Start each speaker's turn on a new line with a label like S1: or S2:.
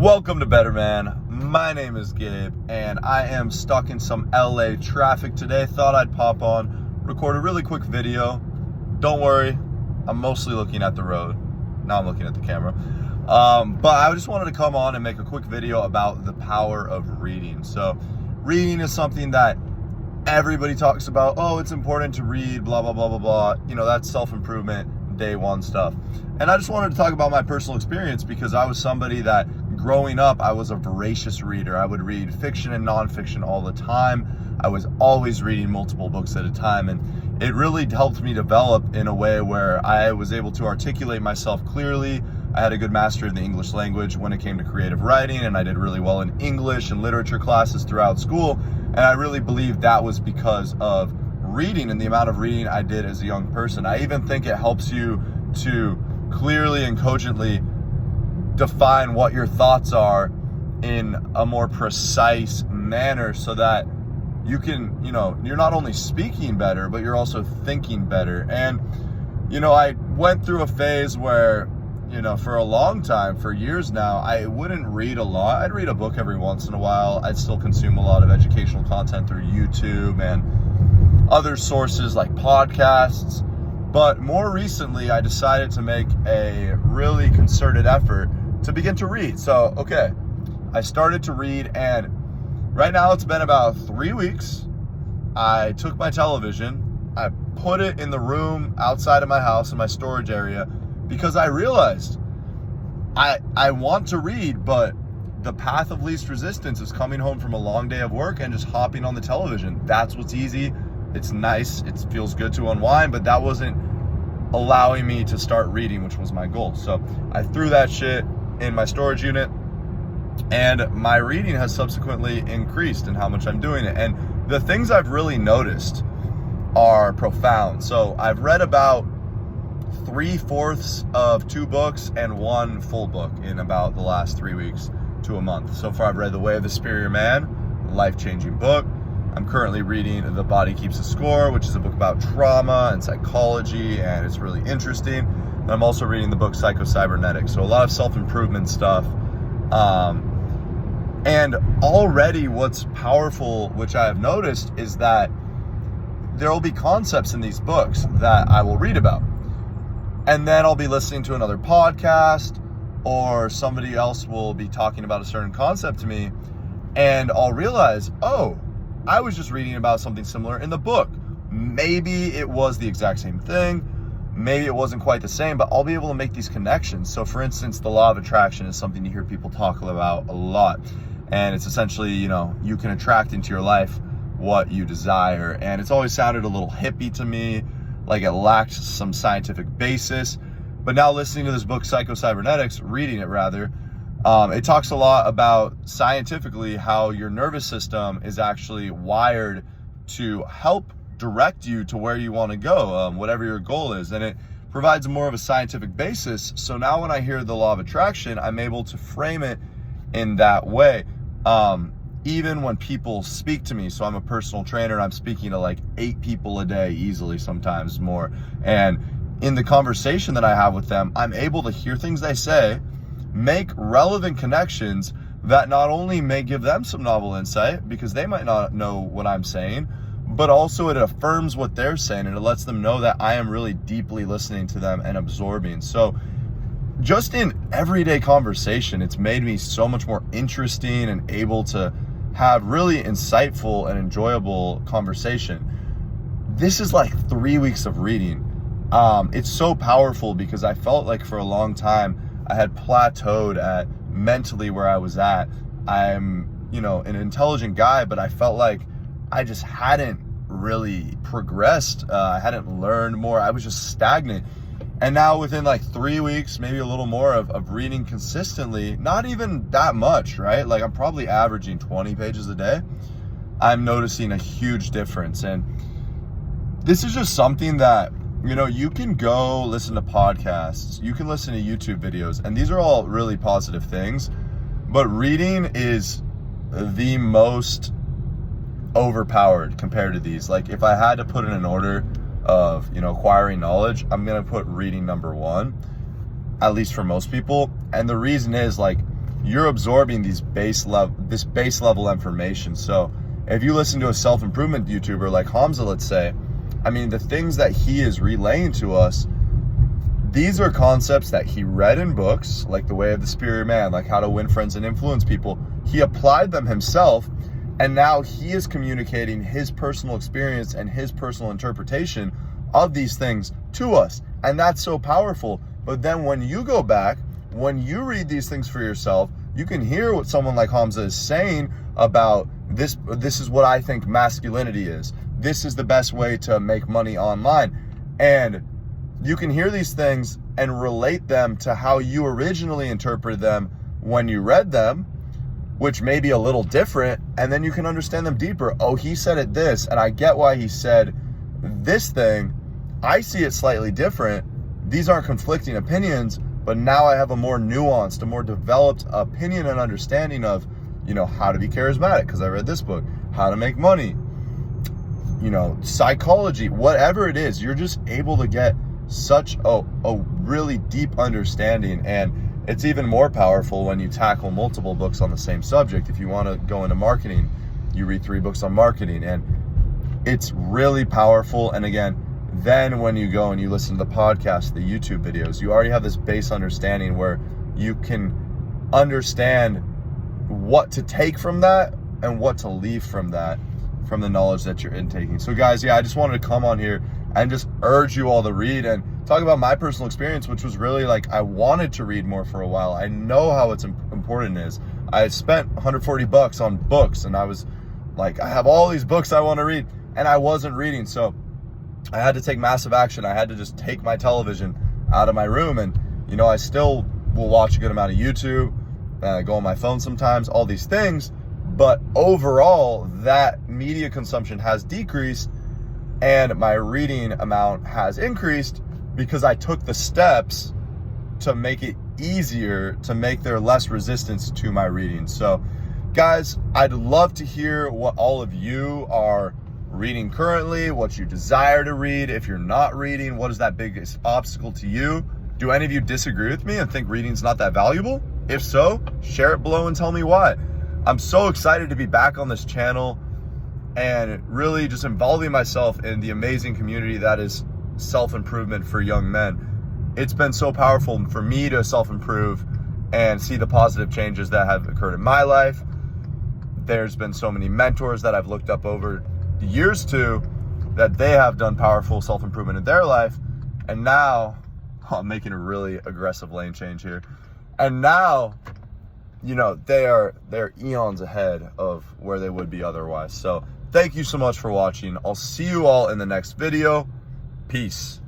S1: Welcome to Better Man. My name is Gabe, and I am stuck in some LA traffic today. Thought I'd pop on, record a really quick video. Don't worry, I'm mostly looking at the road. Now I'm looking at the camera. But I just wanted to come on and make a quick video about the power of reading. So, reading is something that everybody talks about. Oh, it's important to read, blah, blah, blah, blah, blah. You know, that's self-improvement, day one stuff. And I just wanted to talk about my personal experience because I was somebody that growing up, I was a voracious reader. I would read fiction and nonfiction all the time. I was always reading multiple books at a time, and it really helped me develop in a way where I was able to articulate myself clearly. I had a good mastery of the English language when it came to creative writing, and I did really well in English and literature classes throughout school. And I really believe that was because of reading and the amount of reading I did as a young person. I even think it helps you to clearly and cogently define what your thoughts are in a more precise manner so that you can, you're not only speaking better, but you're also thinking better. And, I went through a phase where, for a long time, for years now, I wouldn't read a lot. I'd read a book every once in a while. I'd still consume a lot of educational content through YouTube and other sources like podcasts. But more recently, I decided to make a really concerted effort to begin to read. So, I started to read, and right now it's been about 3 weeks. I took my television, I put it in the room outside of my house in my storage area because I realized I want to read, but the path of least resistance is coming home from a long day of work and just hopping on the television. That's what's easy. It's nice. It feels good to unwind, but that wasn't allowing me to start reading, which was my goal. So I threw that shit in my storage unit, and my reading has subsequently increased in how much I'm doing it. And the things I've really noticed are profound. So I've read about 3/4 of 2 books and 1 full book in about the last 3 weeks to a month. So far, I've read The Way of the Superior Man, a life-changing book. I'm currently reading The Body Keeps the Score, which is a book about trauma and psychology, and it's really interesting. And I'm also reading the book Psycho-Cybernetics, so a lot of self-improvement stuff. And already what's powerful, which I have noticed, is that there will be concepts in these books that I will read about. And then I'll be listening to another podcast, or somebody else will be talking about a certain concept to me, and I'll realize, oh, I was just reading about something similar in the book. Maybe it was the exact same thing. Maybe it wasn't quite the same, but I'll be able to make these connections. So for instance, the law of attraction is something you hear people talk about a lot. And it's essentially, you can attract into your life what you desire. And it's always sounded a little hippie to me, like it lacked some scientific basis. But now listening to this book, Psycho-Cybernetics, reading it rather, it talks a lot about scientifically how your nervous system is actually wired to help direct you to where you want to go, whatever your goal is. And it provides more of a scientific basis. So now when I hear the law of attraction, I'm able to frame it in that way. Even when people speak to me, so I'm a personal trainer, and I'm speaking to like 8 people a day, easily, sometimes more. And in the conversation that I have with them, I'm able to hear things they say, make relevant connections that not only may give them some novel insight, because they might not know what I'm saying, but also it affirms what they're saying, and it lets them know that I am really deeply listening to them and absorbing. So just in everyday conversation, it's made me so much more interesting and able to have really insightful and enjoyable conversation. This is like 3 weeks of reading. It's so powerful because I felt like for a long time I had plateaued at mentally where I was at. I'm, an intelligent guy, but I felt like I just hadn't really progressed. I hadn't learned more. I was just stagnant. And now within like 3 weeks, maybe a little more of reading consistently, not even that much, right? Like I'm probably averaging 20 pages a day. I'm noticing a huge difference. And this is just something that, you can go listen to podcasts, you can listen to YouTube videos, and these are all really positive things. But reading is the most overpowered compared to these. Like if I had to put in an order of, acquiring knowledge, I'm going to put reading number 1, at least for most people. And the reason is, like, you're absorbing this base level information. So if you listen to a self-improvement YouTuber like Hamza, let's say, I mean, the things that he is relaying to us, these are concepts that he read in books, like The Way of the Superior Man, like How to Win Friends and Influence People. He applied them himself, and now he is communicating his personal experience and his personal interpretation of these things to us. And that's so powerful. But then when you go back, when you read these things for yourself, you can hear what someone like Hamza is saying about this. This is what I think masculinity is. This is the best way to make money online. And you can hear these things and relate them to how you originally interpreted them when you read them, which may be a little different, and then you can understand them deeper. Oh, he said it this, and I get why he said this thing. I see it slightly different. These aren't conflicting opinions, but now I have a more nuanced, a more developed opinion and understanding of, you know, how to be charismatic, because I read this book, how to make money, you know, psychology, whatever it is. You're just able to get such a really deep understanding. And it's even more powerful when you tackle multiple books on the same subject. If you want to go into marketing, you read 3 books on marketing, and it's really powerful. And again, then when you go and you listen to the podcast, the YouTube videos, you already have this base understanding where you can understand what to take from that and what to leave from that, from the knowledge that you're intaking. So guys, yeah, I just wanted to come on here and just urge you all to read and talk about my personal experience, which was really like, I wanted to read more for a while. I know how it's important it is. I had spent $140 on books, and I was like, I have all these books I want to read, and I wasn't reading. So I had to take massive action. I had to just take my television out of my room, and, you know, I still will watch a good amount of YouTube, go on my phone sometimes, all these things. But overall, that media consumption has decreased, and my reading amount has increased because I took the steps to make it easier, to make there less resistance to my reading. So guys, I'd love to hear what all of you are reading currently, what you desire to read. If you're not reading, what is that biggest obstacle to you? Do any of you disagree with me and think reading's not that valuable? If so, share it below and tell me why. I'm so excited to be back on this channel and really just involving myself in the amazing community that is self-improvement for young men. It's been so powerful for me to self-improve and see the positive changes that have occurred in my life. There's been so many mentors that I've looked up over the years to, that they have done powerful self-improvement in their life. And now, I'm making a really aggressive lane change here. And now, you know, they're eons ahead of where they would be otherwise. So thank you so much for watching. I'll see you all in the next video. Peace.